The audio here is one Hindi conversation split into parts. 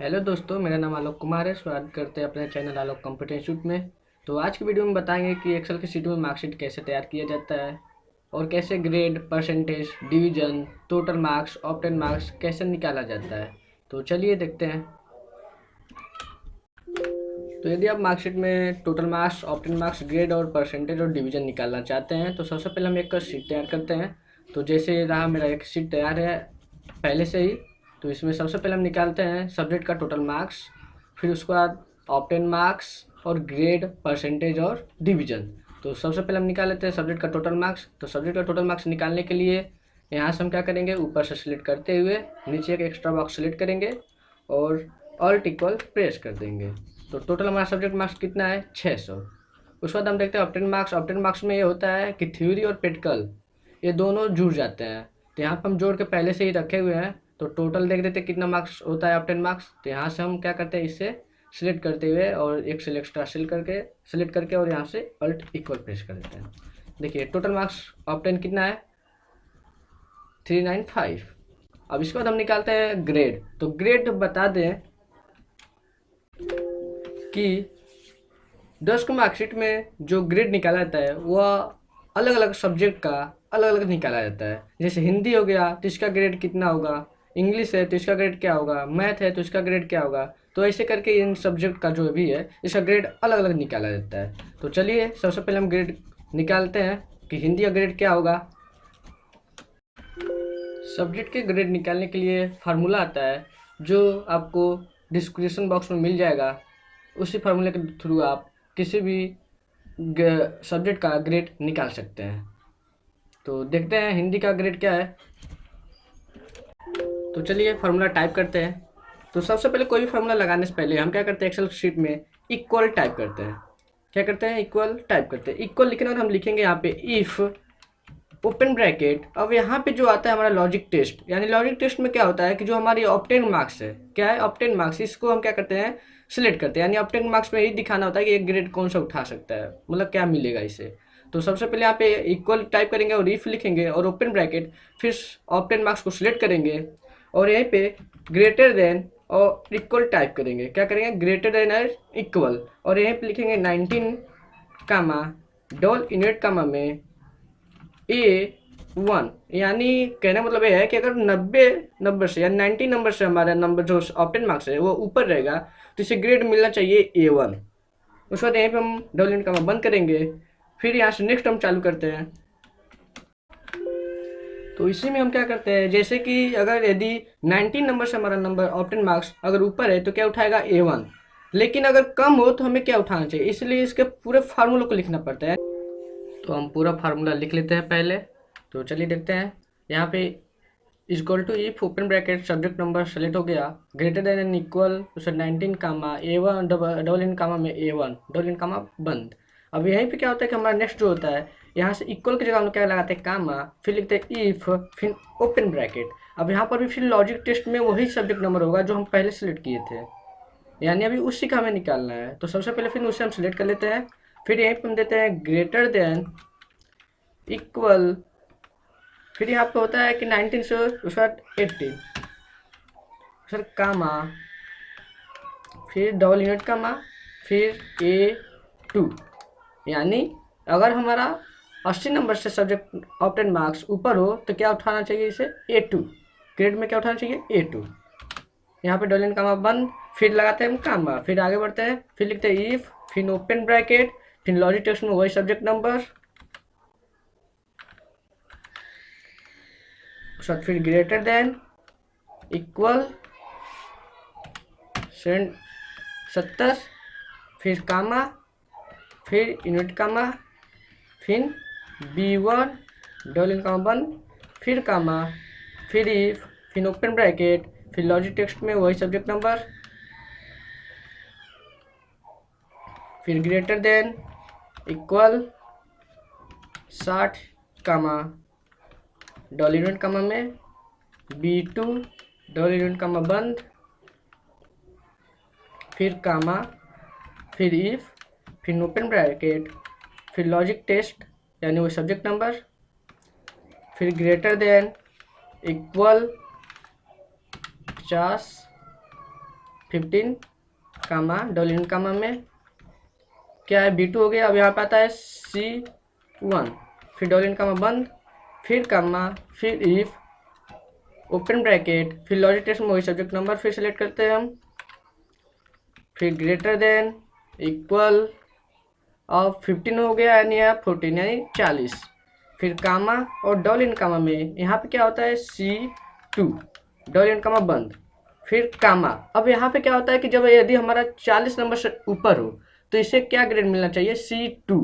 हेलो दोस्तों, मेरा नाम आलोक कुमार है। स्वागत करते हैं अपने चैनल आलोक कंप्यूटर इंस्टीट्यूट में। तो आज की वीडियो में बताएंगे कि एक्सेल की शीट में मार्कशीट कैसे तैयार किया जाता है और कैसे grade, percentage, division, total marks, obtain marks कैसे निकाला जाता है। तो चलिए देखते हैं। तो यदि आप मार्कशीट में total marks, obtain marks, grade और परसेंटेज और डिवीजन निकालना चाहते हैं तो सबसे पहले हम एक शीट तैयार करते हैं। तो जैसे रहा, मेरा एक शीट तैयार है पहले से ही। तो इसमें सबसे पहले हम निकालते हैं सब्जेक्ट का टोटल मार्क्स, फिर उसके बाद ऑप्टेन मार्क्स और ग्रेड, परसेंटेज और डिवीजन। तो सबसे पहले हम निकाल लेते हैं सब्जेक्ट का टोटल मार्क्स। तो सब्जेक्ट का टोटल मार्क्स निकालने के लिए यहाँ से हम क्या करेंगे, ऊपर से सिलेक्ट करते हुए नीचे एक एक्स्ट्रा बॉक्स सिलेक्ट करेंगे और ऑल्ट इक्वल प्रेस कर देंगे। तो टोटल हमारा सब्जेक्ट मार्क्स कितना है, 600। उसके बाद हम देखते हैं ऑप्टेन मार्क्स। ऑप्टेन मार्क्स में ये होता है कि थ्योरी और प्रैक्टिकल ये दोनों जुड़ जाते हैं। तो यहाँ पर हम जोड़ के पहले से ही रखे हुए हैं। तो टोटल देख देते कितना मार्क्स होता है ऑप्टेन मार्क्स। तो यहाँ से हम क्या करते हैं, इससे सिलेक्ट करते हुए और एक सेल एक्स्ट्रा सिलेक्ट करके और यहाँ से अल्ट इक्वल प्रेस कर देते हैं। देखिए टोटल मार्क्स ऑप्टेन कितना है, 395। अब इसके बाद हम निकालते हैं ग्रेड। तो ग्रेड बता दें कि 10 को मार्कशीट में जो ग्रेड निकाला जाता है वह अलग अलग सब्जेक्ट का अलग अलग निकाला जाता है। जैसे हिंदी हो गया तो इसका ग्रेड कितना होगा, इंग्लिश है तो इसका ग्रेड क्या होगा, मैथ है तो इसका ग्रेड क्या होगा। तो ऐसे करके इन सब्जेक्ट का जो भी है इसका ग्रेड अलग अलग निकाला जाता है। तो चलिए सबसे पहले हम ग्रेड निकालते हैं कि हिंदी का ग्रेड क्या होगा। सब्जेक्ट के ग्रेड निकालने के लिए फार्मूला आता है जो आपको डिस्क्रिप्शन बॉक्स में मिल जाएगा। उसी फार्मूले के थ्रू आप किसी भी सब्जेक्ट का ग्रेड निकाल सकते हैं। तो देखते हैं हिंदी का ग्रेड क्या है। तो चलिए फार्मूला टाइप करते हैं। तो सबसे पहले कोई भी फार्मूला लगाने से पहले हम क्या करते हैं, एक्सेल शीट में इक्वल टाइप करते हैं। क्या करते हैं, इक्वल टाइप करते हैं। इक्वल लिखने और हम लिखेंगे यहाँ पे इफ़ ओपन ब्रैकेट। अब यहाँ पे जो आता है हमारा लॉजिक टेस्ट, यानी लॉजिक टेस्ट में क्या होता है कि जो हमारी ऑप्टेन मार्क्स है, क्या है ऑप्टेन मार्क्स, इसको हम क्या करते हैं, सिलेक्ट करते हैं। यानी ऑप्टेन मार्क्स में यही दिखाना होता है कि एक ग्रेड कौन सा उठा सकता है, मतलब क्या मिलेगा इसे। तो सबसे पहले यहाँ पे इक्वल टाइप करेंगे और इफ लिखेंगे और ओपन ब्रैकेट, फिर ऑप्टेन मार्क्स को सिलेक्ट करेंगे और यहीं पे ग्रेटर देन और इक्वल टाइप करेंगे। क्या करेंगे, ग्रेटर देन और इक्वल, और यहीं पे लिखेंगे 19 कामा डॉल इनवर्ट कामा में A1। यानी कहने मतलब ये है कि अगर 90 नंबर से या 90 नंबर से हमारा नंबर जो ऑप्टेन मार्क्स है वो ऊपर रहेगा तो इसे ग्रेड मिलना चाहिए A1। उसके बाद यहीं पे हम डबल इंट कॉमा बंद करेंगे, फिर यहाँ से नेक्स्ट हम चालू करते हैं। तो इसी में हम क्या करते हैं, जैसे कि अगर यदि 19 नंबर से हमारा नंबर ऑप्टेन मार्क्स अगर ऊपर है तो क्या उठाएगा, A1। लेकिन अगर कम हो तो हमें क्या उठाना चाहिए, इसलिए इसके पूरे फार्मूले को लिखना पड़ता है। तो हम पूरा फार्मूला लिख लेते हैं पहले। तो चलिए देखते हैं। यहाँ पे equal to if open bracket subject number select हो गया, ग्रेटर देन एंड इक्वल उसे 19 कामा A1 डबल इन कामा में A1 डबल इन कामा बंद। अब यहीं पे क्या होता है कि हमारा नेक्स्ट जो होता है, यहाँ से इक्वल की जगह हम क्या लगाते हैं, कामा, फिर लिखते हैं इफ, फिर ओपन ब्रैकेट। अब यहाँ पर भी फिर लॉजिक टेस्ट में वही सब्जेक्ट नंबर होगा जो हम पहले सेलेक्ट किए थे, यानी अभी उसी का हमें निकालना है। तो सबसे पहले फिर उसे हम सिलेक्ट कर लेते हैं, फिर यहीं पर हम देते हैं ग्रेटर देन इक्वल, फिर यहाँ पे होता है कि 19 से उसका 18 सर कामा, फिर डबल यूनिट कामा, फिर A2। यानी अगर हमारा 80 नंबर से सब्जेक्ट ऑप्टेन मार्क्स ऊपर हो तो क्या उठाना चाहिए, इसे A2। ग्रेड में क्या उठाना चाहिए, A2। यहाँ पे डबल यूनिट कामा बंद, फिर लगाते हैं हम कामा, फिर आगे बढ़ते हैं, फिर लिखते हैं इफ, फिर ओपन ब्रैकेट, फिर लॉजिक टेस्ट में वही सब्जेक्ट नंबर, फिर ग्रेटर देन इक्वल 70, फिर कामा, फिर यूनिट कामा, फिर B1 डबल इन कामा बंद, फिर कामा, फिर इफ, फिर ओपन ब्रैकेट, फिर लॉजिक टेक्स्ट में वही सब्जेक्ट नंबर, फिर ग्रेटर देन इक्वल 60 कामा डबल यूनिट कामा में B2 डबल यूनिट कामा बंद, फिर कामा, फिर इफ, फिर ओपन ब्रैकेट, फिर लॉजिक टेस्ट यानी वो सब्जेक्ट नंबर, फिर ग्रेटर देन इक्वल 50 15 कामा डबल यूनिट कामा में क्या है B2 हो गया। अब यहाँ पे आता है C1, फिर डबल यूनिट कामा बंद, फिर कामा, फिर इफ ओपन ब्रैकेट, फिर लॉजिक टेस्ट में वही सब्जेक्ट नंबर फिर सेलेक्ट करते हैं हम, फिर ग्रेटर देन इक्वल, अब 15 हो गया यानी 14 यानी 40, फिर कामा और डबल इन कामा में यहाँ पे क्या होता है C2 डबल इन कामा बंद, फिर कामा। अब यहाँ पे क्या होता है कि जब यदि हमारा 40 नंबर से ऊपर हो तो इसे क्या ग्रेड मिलना चाहिए C2,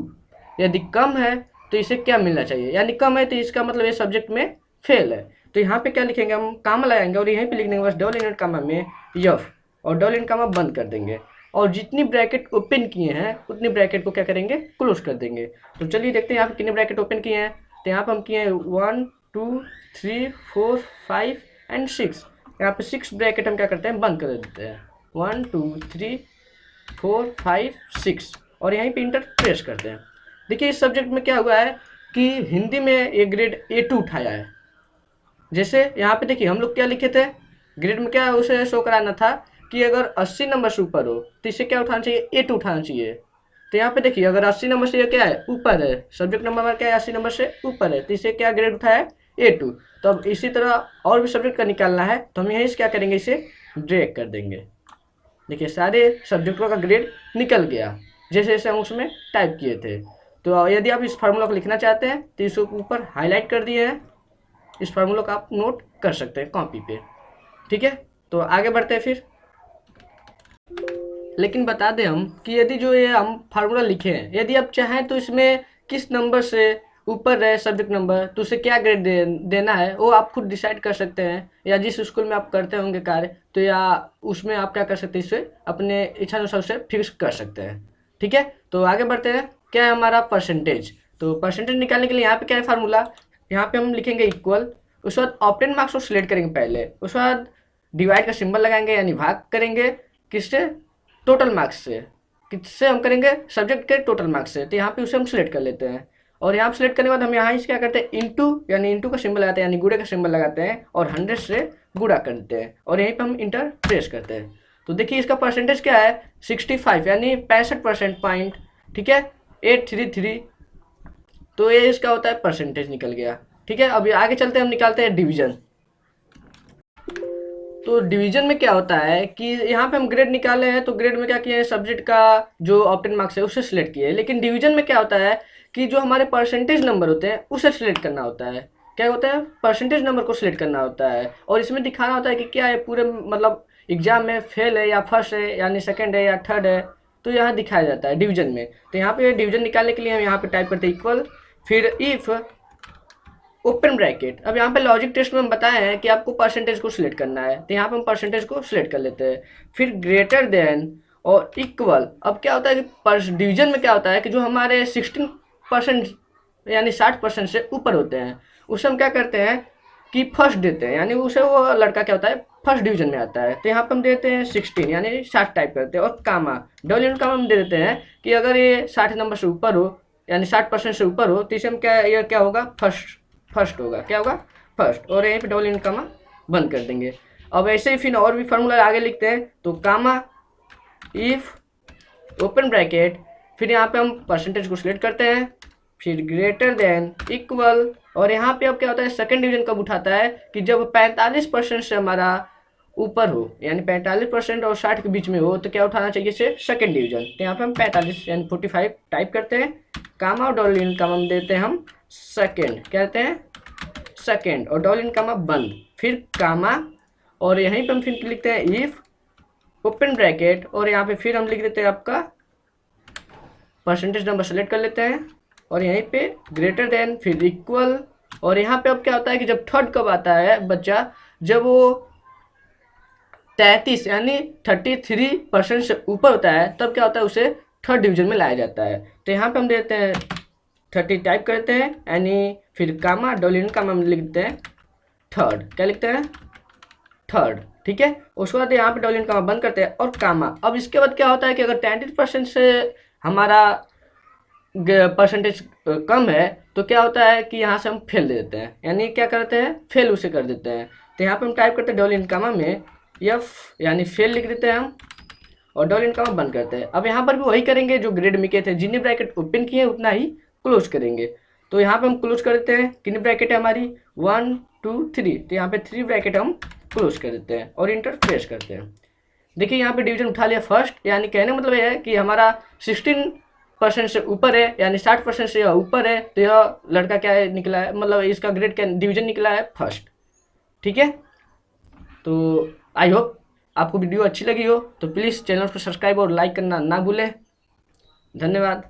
यदि कम है तो इसे क्या मिलना चाहिए, यानी कम है तो इसका मतलब ये सब्जेक्ट में फेल है। तो यहाँ पे क्या लिखेंगे हम, कामा लगाएंगे और यहीं पे लिख देंगे बस डबल यूनिट कामा में यफ और डबल यूनिट कामा बंद कर देंगे, और जितनी ब्रैकेट ओपन किए हैं उतनी ब्रैकेट को क्या करेंगे, क्लोज कर देंगे। तो चलिए देखते हैं यहाँ पे कितने ब्रैकेट ओपन किए हैं। तो यहाँ पे हम किए हैं 1 2 3 4 5 एंड 6, यहाँ पे 6 ब्रैकेट हम क्या करते हैं, बंद कर देते हैं। 1 2 3 4 5 6 और यहीं पे इंटर प्रेस करते हैं। देखिए इस सब्जेक्ट में क्या हुआ है कि हिंदी में ये ग्रेड A2 उठाया है। जैसे यहाँ पे देखिए हम लोग क्या लिखे थे, ग्रेड में क्या उसे शो कराना था कि अगर 80 नंबर से ऊपर हो तो इसे क्या उठाना चाहिए, A2 उठाना चाहिए। तो यहाँ पे देखिए अगर 80 नंबर से ये क्या है, ऊपर है, सब्जेक्ट नंबर में क्या है 80 नंबर से ऊपर है, तो इसे क्या ग्रेड उठाया है, A2। तो अब इसी तरह और भी सब्जेक्ट का निकालना है तो हम यहीं से क्या करेंगे, इसे ड्रैग कर देंगे। देखिए सारे सब्जेक्टों का ग्रेड निकल गया जैसे जैसे हम उसमें टाइप किए थे। तो यदि आप इस फार्मूला को लिखना चाहते हैं तो इसको ऊपर हाईलाइट कर दिए हैं, इस फार्मूला को आप नोट कर सकते हैं कॉपी पे, ठीक है। तो आगे बढ़ते हैं फिर। लेकिन बता दें हम कि यदि जो ये हम फार्मूला लिखे हैं, यदि आप चाहें तो इसमें किस नंबर से ऊपर रहे सब्जेक्ट नंबर तो उसे क्या ग्रेड देना है वो आप खुद डिसाइड कर सकते हैं, या जिस स्कूल में आप करते होंगे कार्य तो या उसमें आप क्या कर सकते हैं, इसे अपने इच्छा अनुसार से फिक्स कर सकते हैं, ठीक है। तो आगे बढ़ते हैं, क्या है हमारा परसेंटेज। तो परसेंटेज निकालने के लिए यहाँ पे क्या है फार्मूला, यहाँ पे हम लिखेंगे इक्वल, उसके बाद ऑप्टेन मार्क्स को सिलेक्ट करेंगे पहले, उसके बाद डिवाइड का सिंबल लगाएंगे यानी भाग करेंगे, किससे, टोटल मार्क्स से। किससे हम करेंगे, सब्जेक्ट के टोटल मार्क्स से। तो यहाँ पे उसे हम सिलेक्ट कर लेते हैं और यहाँ पे सिलेक्ट करने के बाद हम यहाँ से क्या करते हैं, इंटू यानी इंटू का सिंबल लगाते हैं यानी गुड़े का सिंबल लगाते हैं और 100 से गुड़ा कर देते हैं और यहीं पे हम इंटर प्रेस करते हैं। तो देखिए इसका परसेंटेज क्या है 65 यानी 65% पॉइंट, ठीक है 833। तो ये इसका होता है परसेंटेज निकल गया, ठीक है। अभी आगे चलते हैं, हम निकालते हैं डिवीजन। तो डिवीजन में क्या होता है कि यहाँ पे हम ग्रेड निकाले हैं तो ग्रेड में क्या किया है, सब्जेक्ट का जो ऑप्टेन मार्क्स है उसे सिलेक्ट किया है। लेकिन डिवीजन में क्या होता है कि जो हमारे परसेंटेज नंबर होते हैं उसे सिलेक्ट करना होता है। क्या होता है, परसेंटेज नंबर को सिलेक्ट करना होता है और इसमें दिखाना होता है कि क्या है पूरे मतलब एग्जाम में फेल है या फर्स्ट है यानी सेकेंड है या थर्ड है, तो यहाँ दिखाया जाता है डिवीजन में। तो यहाँ पे डिवीजन निकालने के लिए हम यहाँ पे टाइप करते हैं इक्वल, फिर इफ ओपन ब्रैकेट। अब यहाँ पे लॉजिक टेस्ट में हम बताए हैं कि आपको परसेंटेज को सिलेक्ट करना है, तो यहाँ पे हम परसेंटेज को सिलेक्ट कर लेते हैं, फिर ग्रेटर देन और इक्वल। अब क्या होता है कि डिवीजन में क्या होता है कि जो हमारे 16% यानी 60% से ऊपर होते हैं उसे हम क्या करते हैं कि फर्स्ट देते हैं, यानी उसे वो लड़का क्या होता है फर्स्ट डिवीजन में आता है। तो यहाँ पे हम देते हैं 16 यानी 60 टाइप करते हैं और कामा डबल यूनिट कामा हम दे देते हैं कि अगर ये 60 नंबर से ऊपर हो यानी 60% से ऊपर हो तो इसे हम क्या, ये क्या होगा फर्स्ट होगा, क्या होगा फर्स्ट, और यहीं पे डबल यूनिट कामा बंद कर देंगे। अब ऐसे ही फिर और भी फार्मूला आगे लिखते हैं। तो कामा इफ ओपन ब्रैकेट, फिर यहाँ पे हम परसेंटेज को सिलेक्ट करते हैं, फिर ग्रेटर देन इक्वल, और यहाँ पे अब क्या होता है सेकंड डिवीजन कब उठाता है कि जब 45% से हमारा ऊपर हो यानी 45% और 60 के बीच में हो तो क्या उठाना चाहिए इसे सेकंड डिवीजन। तो यहाँ पे हम 45 यानी 45 टाइप करते हैं, कामा और डबल यूनिट कामा हम देते हैं हम सेकंड, कहते हैं सेकंड और डबल यूनिट कामा बंद, फिर कामा और यहीं पे हम फिर लिखते हैं इफ ओपन ब्रैकेट और यहाँ पे फिर हम लिख देते हैं आपका परसेंटेज नंबर सेलेक्ट कर लेते हैं और यहीं पे ग्रेटर देन फिर इक्वल। और यहाँ पे अब क्या होता है कि जब थर्ड कब आता है बच्चा, जब वो 33 यानी 33% से ऊपर होता है तब क्या होता है उसे थर्ड डिवीजन में लाया जाता है। तो यहाँ पे हम देते हैं 30 टाइप करते हैं यानी फिर कामा डबल यूनिट कामा हम लिखते हैं थर्ड, क्या लिखते हैं थर्ड, ठीक है। उसके बाद यहाँ पे डबल यूनिट कामा बंद करते हैं और कामा। अब इसके बाद क्या होता है कि अगर 33% से हमारा परसेंटेज कम है तो क्या होता है कि यहाँ से हम फेल दे देते हैं, यानी क्या करते हैं फेल उसे कर देते हैं। तो यहाँ पे हम टाइप करते हैं डबल यूनिट कामा में एफ यानी फेल लिख देते हैं हम, और डबल इनकम बंद करते हैं। अब यहाँ पर भी वही करेंगे जो ग्रेड में किए थे, जितनी ब्रैकेट ओपन किए उतना ही क्लोज करेंगे। तो यहाँ पे हम क्लोज कर देते हैं, कितनी ब्रैकेट है हमारी 1 2 3, तो यहाँ पे 3 ब्रैकेट हम क्लोज कर देते हैं और इंटर प्रेस करते हैं। देखिए यहाँ पे डिवीजन उठा लिया फर्स्ट, यानी कहने मतलब ये है कि हमारा 16% से ऊपर है, यानी 60% से ऊपर है, तो यह लड़का क्या है निकला है, मतलब इसका ग्रेड क्या डिवीजन निकला है फर्स्ट। ठीक है, तो आई होप आपको वीडियो अच्छी लगी हो, तो प्लीज़ चैनल को सब्सक्राइब और लाइक करना ना भूलें। धन्यवाद।